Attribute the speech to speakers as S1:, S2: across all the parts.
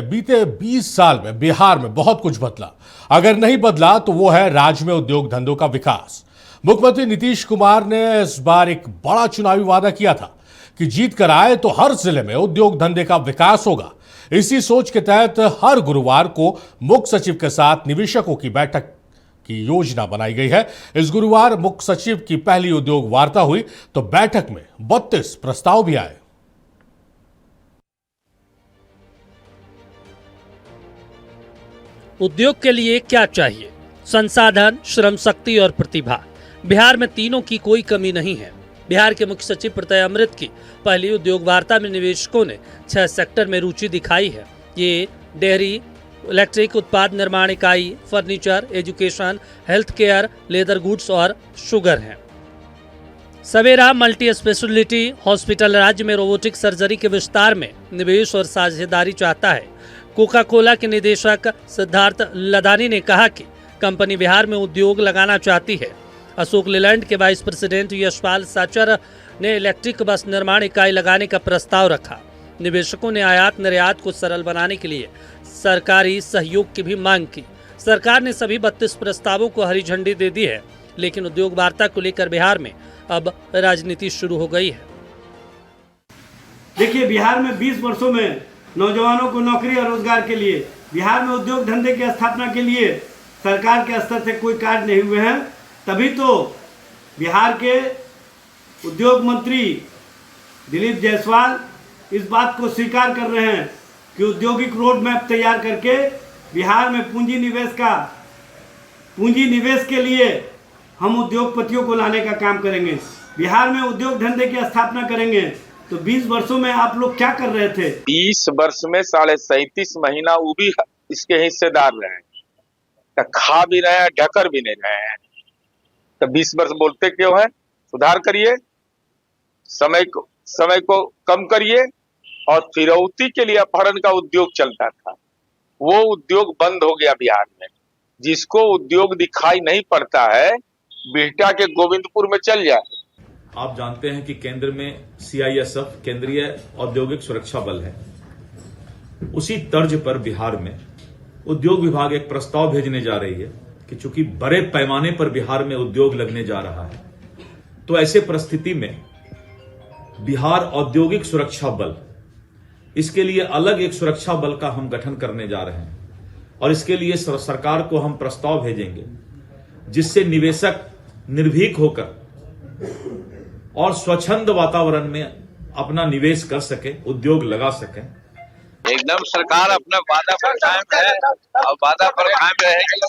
S1: से बीते 20 साल में बिहार में बहुत कुछ बदला। अगर नहीं बदला तो वो है राज्य में उद्योग धंधों का विकास। मुख्यमंत्री नीतीश कुमार ने इस बार एक बड़ा चुनावी वादा किया था कि जीत कर आए तो हर जिले में उद्योग धंधे का विकास होगा। इसी सोच के तहत हर गुरुवार को मुख्य सचिव के साथ निवेशकों की बैठक की योजना बनाई गई है। इस गुरुवार मुख्य सचिव की पहली उद्योग वार्ता हुई तो बैठक में 32 प्रस्ताव भी आए।
S2: उद्योग के लिए क्या चाहिए? संसाधन, श्रम शक्ति और प्रतिभा। बिहार में तीनों की कोई कमी नहीं है। बिहार के मुख्य सचिव प्रत्यय अमृत की पहली उद्योग वार्ता में निवेशकों ने 6 सेक्टर में रुचि दिखाई है। ये डेयरी, इलेक्ट्रिक उत्पाद निर्माण इकाई, furniture, education, health care, leather goods और शुगर हैं। सवेरा मल्टी स्पेशलिटी हॉस्पिटल राज्य में रोबोटिक सर्जरी के विस्तार में निवेश और साझेदारी चाहता है। कोका कोला के निदेशक सिद्धार्थ लदानी ने कहा कि कंपनी बिहार में उद्योग लगाना चाहती है। अशोक लेलैंड के वाइस प्रेसिडेंट यशपाल साचर ने इलेक्ट्रिक बस निर्माण इकाई लगाने का प्रस्ताव रखा। निवेशकों ने आयात निर्यात को सरल बनाने के लिए सरकारी सहयोग की भी मांग की। सरकार ने सभी 32 प्रस्तावों को हरी झंडी दे दी है, लेकिन उद्योग वार्ता को लेकर बिहार में अब राजनीति शुरू हो गई है।
S3: देखिए, बिहार में 20 वर्षों में नौजवानों को नौकरी और रोजगार के लिए, बिहार में उद्योग धंधे की स्थापना के लिए सरकार के स्तर से कोई कार्य नहीं हुए हैं। तभी तो बिहार के उद्योग मंत्री दिलीप जायसवाल इस बात को स्वीकार कर रहे हैं कि औद्योगिक रोड मैप तैयार करके बिहार में पूंजी निवेश के लिए हम उद्योगपतियों को लाने का काम करेंगे। बिहार में उद्योग धंधे की स्थापना करेंगे। तो 20 वर्षों में आप लोग क्या कर रहे थे?
S4: 20 वर्ष में 37.5 महीना वो भी इसके हिस्सेदार रहे हैं, तो खा भी रहे हैं, ढकर भी नहीं रहे हैं। तो 20 वर्ष बोलते क्यों है? सुधार करिए, समय को कम करिए। और फिरौती के लिए अपहरण का उद्योग चलता था, वो उद्योग बंद हो गया बिहार में। जिसको उद्योग दिखाई नहीं पड़ता है, बिहटा के गोविंदपुर में चल जाए।
S5: आप जानते हैं कि केंद्र में CISF केंद्रीय औद्योगिक सुरक्षा बल है। उसी तर्ज पर बिहार में उद्योग विभाग एक प्रस्ताव भेजने जा रही है कि चूंकि बड़े पैमाने पर बिहार में उद्योग लगने जा रहा है, तो ऐसे परिस्थिति में बिहार औद्योगिक सुरक्षा बल, इसके लिए अलग एक सुरक्षा बल का हम गठन करने जा रहे हैं। और इसके लिए सरकार को हम प्रस्ताव भेजेंगे जिससे निवेशक निर्भीक होकर और स्वच्छंद वातावरण में अपना निवेश कर सके, उद्योग लगा सके।
S4: एकदम सरकार अपना वादा पर कायम है और वादा पर कायम रहेगी।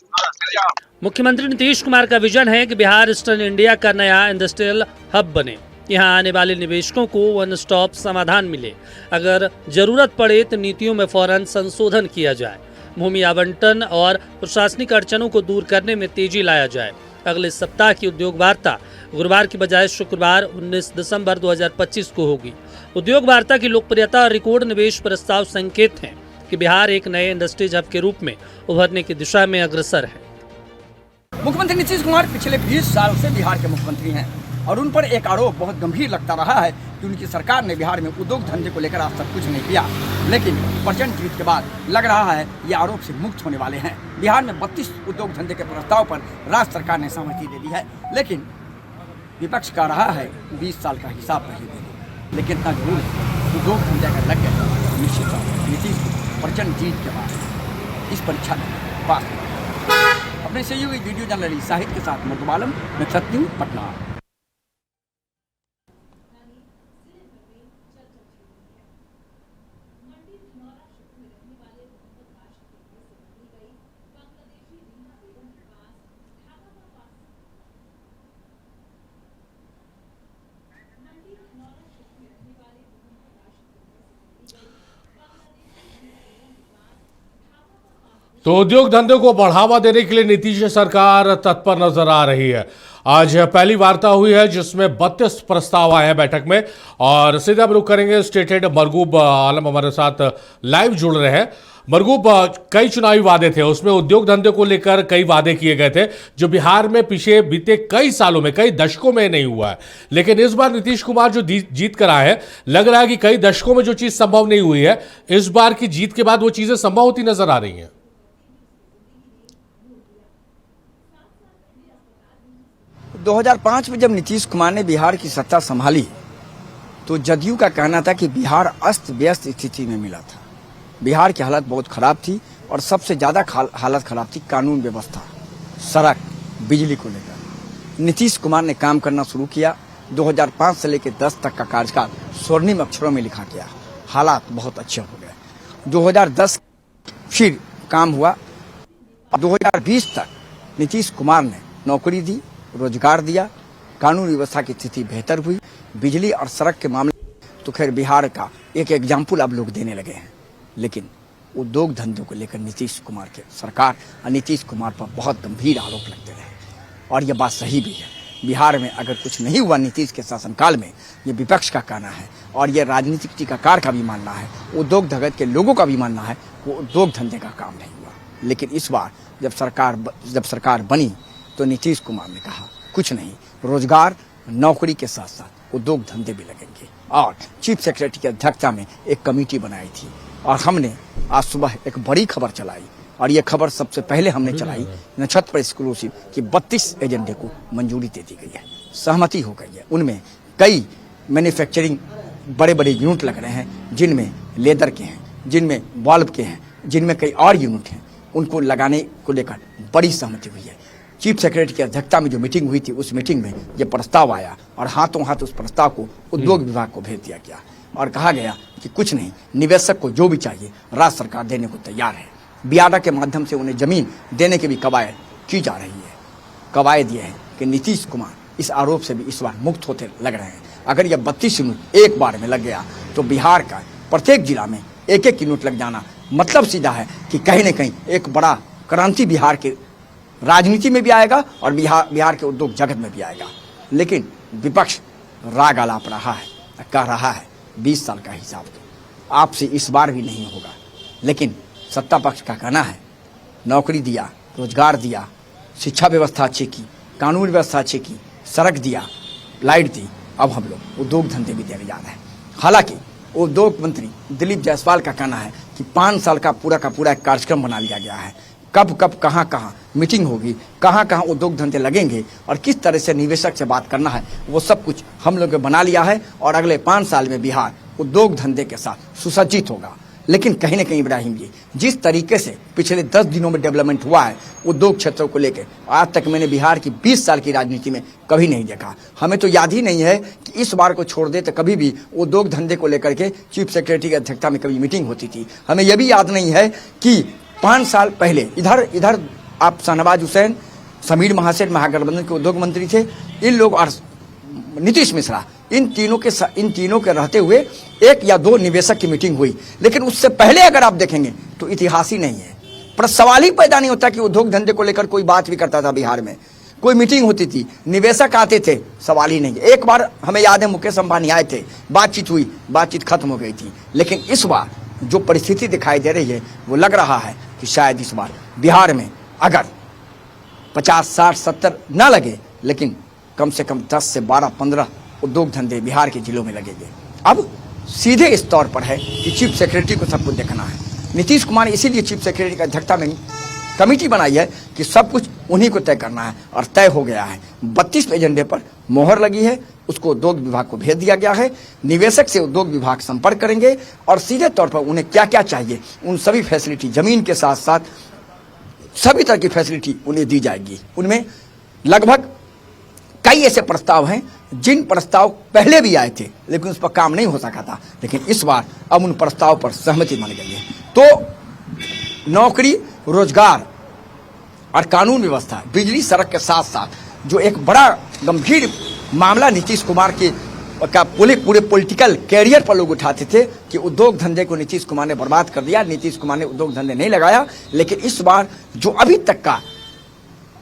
S2: मुख्यमंत्री नीतीश कुमार का विजन है कि बिहार ईस्टर्न इंडिया का नया इंडस्ट्रियल हब बने। यहाँ आने वाले निवेशकों को वन स्टॉप समाधान मिले। अगर जरूरत पड़े तो नीतियों में फौरन संशोधन किया जाए। भूमि आवंटन और प्रशासनिक अड़चनों को दूर करने में तेजी लाया जाए। अगले सप्ताह की उद्योग वार्ता गुरुवार की बजाय शुक्रवार 19 दिसंबर 2025 को होगी। उद्योग वार्ता की लोकप्रियता और रिकॉर्ड निवेश प्रस्ताव संकेत हैं कि बिहार एक नए इंडस्ट्रीज हब के रूप में उभरने की दिशा में अग्रसर है।
S6: मुख्यमंत्री नीतीश कुमार पिछले 20 साल से बिहार के मुख्यमंत्री हैं और उन पर एक आरोप बहुत गंभीर लगता रहा है कि उनकी सरकार ने बिहार में उद्योग धंधे को लेकर आज तक कुछ नहीं किया। लेकिन प्रचंड जीत के बाद लग रहा है ये आरोप से मुक्त होने वाले हैं। बिहार में 32 उद्योग धंधे के प्रस्ताव पर राज्य सरकार ने सहमति दे दी है, लेकिन विपक्ष का रहा है 20 साल का हिसाब नहीं दे दे। लेकिन इतना जरूर है, उद्योग धंधे अगर लग गए निश्चित तौर पर नीतीश प्रचंड जीत के बाद इस परीक्षा में पास होगा। अपने सहयोगी वीडियो जर्नलिस्ट साहित्य के साथ मधुबालम में सत्यू पटना।
S1: तो उद्योग धंधे को बढ़ावा देने के लिए नीतीश सरकार तत्पर नजर आ रही है। आज पहली वार्ता हुई है जिसमें 32 प्रस्ताव आए हैं बैठक में और सीधा हम रुख करेंगे स्टेट हेड मरगूब आलम हमारे साथ लाइव जुड़ रहे हैं। मरगूब, कई चुनावी वादे थे, उसमें उद्योग धंधे को लेकर कई वादे किए गए थे जो बिहार में पीछे बीते कई सालों में, कई दशकों में नहीं हुआ है। लेकिन इस बार नीतीश कुमार जो जीत कर आए हैं, लग रहा है कि कई दशकों में जो चीज संभव नहीं हुई है, इस बार की जीत के बाद वो चीजें संभव होती नजर आ रही हैं।
S6: 2005 में जब नीतीश कुमार ने बिहार की सत्ता संभाली तो जदयू का कहना था कि बिहार अस्त व्यस्त स्थिति में मिला था। बिहार की हालत बहुत खराब थी और सबसे ज्यादा हालत खराब थी कानून व्यवस्था, सड़क, बिजली को लेकर। नीतीश कुमार ने काम करना शुरू किया। 2005 से लेकर 10 तक का कार्यकाल स्वर्णिम अक्षरों में लिखा गया। हालात बहुत अच्छे हो गए। 2010 फिर काम हुआ। 2020 तक नीतीश कुमार ने नौकरी दी, रोजगार दिया, कानून व्यवस्था की स्थिति बेहतर हुई। बिजली और सड़क के मामले तो खैर बिहार का एक एग्जाम्पल अब लोग देने लगे हैं। लेकिन उद्योग धंधों को लेकर नीतीश कुमार के सरकार और नीतीश कुमार पर बहुत गंभीर आरोप लगते रहे और यह बात सही भी है। बिहार में अगर कुछ नहीं हुआ नीतीश के शासनकाल में, ये विपक्ष का कहना है और ये राजनीतिक टीकाकार का भी मानना है, उद्योग जगत के लोगों का भी मानना है, वो उद्योग धंधे का काम नहीं हुआ। लेकिन इस बार जब सरकार बनी तो नीतीश कुमार ने कहा कुछ नहीं, रोजगार, नौकरी के साथ साथ उद्योग धंधे भी लगेंगे और चीफ सेक्रेटरी की अध्यक्षता में एक कमेटी बनाई थी और हमने आज सुबह एक बड़ी खबर चलाई और ये खबर सबसे पहले हमने चलाई नक्षत्र पर एक्सक्लूसिव कि 32 एजेंडे को मंजूरी दे दी गई है, सहमति हो गई है। उनमें कई मैन्युफैक्चरिंग बड़े बड़े यूनिट लग रहे हैं, जिनमें लेदर के हैं, जिनमें बल्ब के हैं, जिनमें कई और यूनिट हैं, उनको लगाने को लेकर बड़ी सहमति हुई है। चीफ सेक्रेटरी की अध्यक्षता में जो मीटिंग हुई थी, उस मीटिंग में ये प्रस्ताव आया और हाथों हाथ उस प्रस्ताव को उद्योग विभाग को भेज दिया गया और कहा गया कि कुछ नहीं, निवेशक को जो भी चाहिए राज्य सरकार देने को तैयार है। बियाडा के माध्यम से उन्हें जमीन देने की भी कवायद की जा रही है। कवायद यह है कि नीतीश कुमार इस आरोप से भी इस बार मुक्त होते लग रहे हैं। अगर यह 32 यूनिट एक बार में लग गया तो बिहार का प्रत्येक जिला में एक एक यूनिट लग जाना मतलब सीधा है कि कहीं न कहीं एक बड़ा क्रांति बिहार के राजनीति में भी आएगा और बिहार के उद्योग जगत में भी आएगा। लेकिन विपक्ष राग आलाप रहा है, कह रहा है 20 साल का हिसाब तो आपसे इस बार भी नहीं होगा। लेकिन सत्ता पक्ष का कहना है नौकरी दिया, रोजगार दिया, शिक्षा व्यवस्था अच्छी की, कानून व्यवस्था अच्छी की, सड़क दिया, लाइट दी, अब हम लोग उद्योग धंधे भी देने जा रहे हैं। हालांकि उद्योग मंत्री दिलीप जायसवाल का कहना है कि 5 साल का पूरा एक कार्यक्रम बना लिया गया है। कब कहाँ मीटिंग होगी, कहाँ उद्योग धंधे लगेंगे और किस तरह से निवेशक से बात करना है, वो सब कुछ हम लोगों ने बना लिया है और अगले 5 साल में बिहार उद्योग धंधे के साथ सुसज्जित होगा। लेकिन कहीं न कहीं इब्राहिम जी, जिस तरीके से पिछले 10 दिनों में डेवलपमेंट हुआ है उद्योग क्षेत्रों को लेकर, आज तक मैंने बिहार की 20 साल की राजनीति में कभी नहीं देखा। हमें तो याद ही नहीं है कि इस बार को छोड़ दे तो कभी भी उद्योग धंधे को लेकर के चीफ सेक्रेटरी की अध्यक्षता में कभी मीटिंग होती थी। हमें यह भी याद नहीं है कि 5 साल पहले इधर आप शाहनवाज हुसैन, समीर महासेठ महागठबंधन के उद्योग मंत्री थे, इन लोग और नीतीश मिश्रा, इन तीनों के रहते हुए 1 या 2 निवेशक की मीटिंग हुई। लेकिन उससे पहले अगर आप देखेंगे तो इतिहास ही नहीं है। पर सवाल ही पैदा नहीं होता कि उद्योग धंधे को लेकर कोई बात भी करता था। बिहार में कोई मीटिंग होती थी, निवेशक आते थे, सवाल ही नहीं। एक बार हमें याद है मुकेश अंबानी आए थे, बातचीत हुई, बातचीत खत्म हो गई थी। लेकिन इस बार जो परिस्थिति दिखाई दे रही है वो लग रहा है कि शायद इस बार बिहार में अगर 50, 60, 70 ना लगे, लेकिन कम से कम 10 से 12, 15 उद्योग धंधे बिहार के जिलों में लगेंगे। अब सीधे इस तौर पर है कि चीफ सेक्रेटरी को सब कुछ देखना है। नीतीश कुमार ने इसीलिए चीफ सेक्रेटरी की अध्यक्षता में कमेटी बनाई है कि सब कुछ उन्हीं को तय करना है और तय हो गया है। 32 एजेंडे पर मोहर लगी है, उसको उद्योग विभाग को भेज दिया गया है। निवेशक से उद्योग विभाग संपर्क करेंगे और सीधे तौर पर उन्हें क्या क्या चाहिए उन सभी फैसिलिटी, जमीन के साथ साथ सभी तरह की फैसिलिटी उन्हें दी जाएगी। उनमें लगभग कई ऐसे प्रस्ताव हैं जिन प्रस्ताव पहले भी आए थे लेकिन उस पर काम नहीं हो सका था, लेकिन इस बार अब उन प्रस्ताव पर सहमति बन गई है। तो नौकरी, रोजगार और कानून व्यवस्था, बिजली, सड़क के साथ साथ जो एक बड़ा गंभीर मामला नीतीश कुमार का पूरे पॉलिटिकल कैरियर पर लोग उठाते थे कि उद्योग धंधे को नीतीश कुमार ने बर्बाद कर दिया, नीतीश कुमार ने उद्योग धंधे नहीं लगाया। लेकिन इस बार जो अभी तक का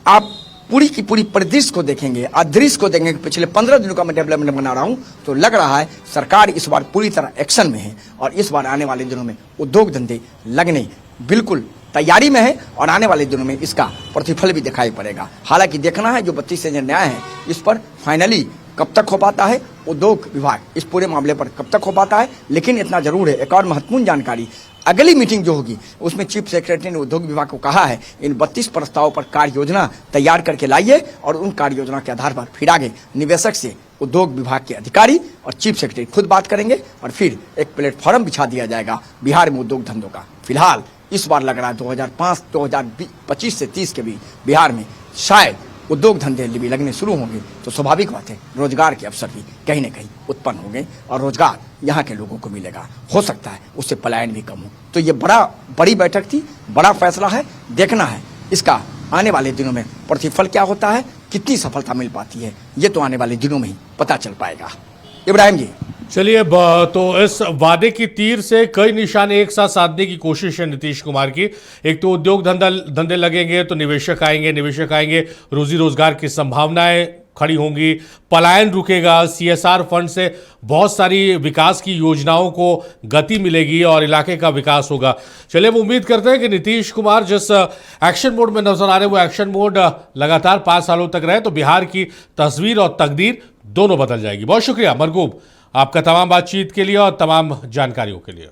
S6: आप पूरी की पूरी परिदृश्य को देखेंगे, अदृश्य को देखेंगे, पिछले 15 दिनों का मैं डेवलपमेंट बना रहा हूं, तो लग रहा है सरकार इस बार पूरी तरह एक्शन में है और इस बार आने वाले दिनों में उद्योग धंधे लगने बिल्कुल तैयारी में है और आने वाले दिनों में इसका प्रतिफल भी दिखाई पड़ेगा। हालांकि देखना है जो 32 से न्याय है इस पर फाइनली कब तक हो पाता है, उद्योग विभाग इस पूरे मामले पर कब तक हो पाता है। लेकिन इतना जरूर है, एक और महत्वपूर्ण जानकारी, अगली मीटिंग जो होगी उसमें चीफ सेक्रेटरी ने उद्योग विभाग को कहा है इन 32 प्रस्तावों पर कार्य योजना तैयार करके लाइए और उन कार्य योजना के आधार पर फिर आगे निवेशक से उद्योग विभाग के अधिकारी और चीफ सेक्रेटरी खुद बात करेंगे और फिर एक प्लेटफॉर्म बिछा दिया जाएगा बिहार में उद्योग धंधों का। फिलहाल इस बार लग रहा है 2025 से 30 के बीच बिहार में शायद उद्योग धंधे भी लगने शुरू होंगे, तो स्वाभाविक बात है रोजगार के अवसर भी कहीं न कहीं उत्पन्न होंगे और रोजगार यहाँ के लोगों को मिलेगा। हो सकता है उससे पलायन भी कम हो। तो ये बड़ी बैठक थी, बड़ा फैसला है, देखना है इसका आने वाले दिनों में प्रतिफल क्या होता है, कितनी सफलता मिल पाती है, ये तो आने वाले दिनों में ही पता चल पाएगा। इब्राहिम जी,
S1: चलिए तो इस वादे की तीर से कई निशाने एक साथ साधने की कोशिश है नीतीश कुमार की। एक तो उद्योग धंधे लगेंगे तो निवेशक आएंगे, रोजी रोजगार की संभावनाएं खड़ी होंगी, पलायन रुकेगा, CSR फंड से बहुत सारी विकास की योजनाओं को गति मिलेगी और इलाके का विकास होगा। चलिए हम उम्मीद करते हैं कि नीतीश कुमार जिस एक्शन मोड में नजर आ रहे हैं वो एक्शन मोड लगातार 5 सालों तक रहे तो बिहार की तस्वीर और तकदीर दोनों बदल जाएगी। बहुत शुक्रिया मरगूब आपका तमाम बातचीत के लिए और तमाम जानकारियों के लिए।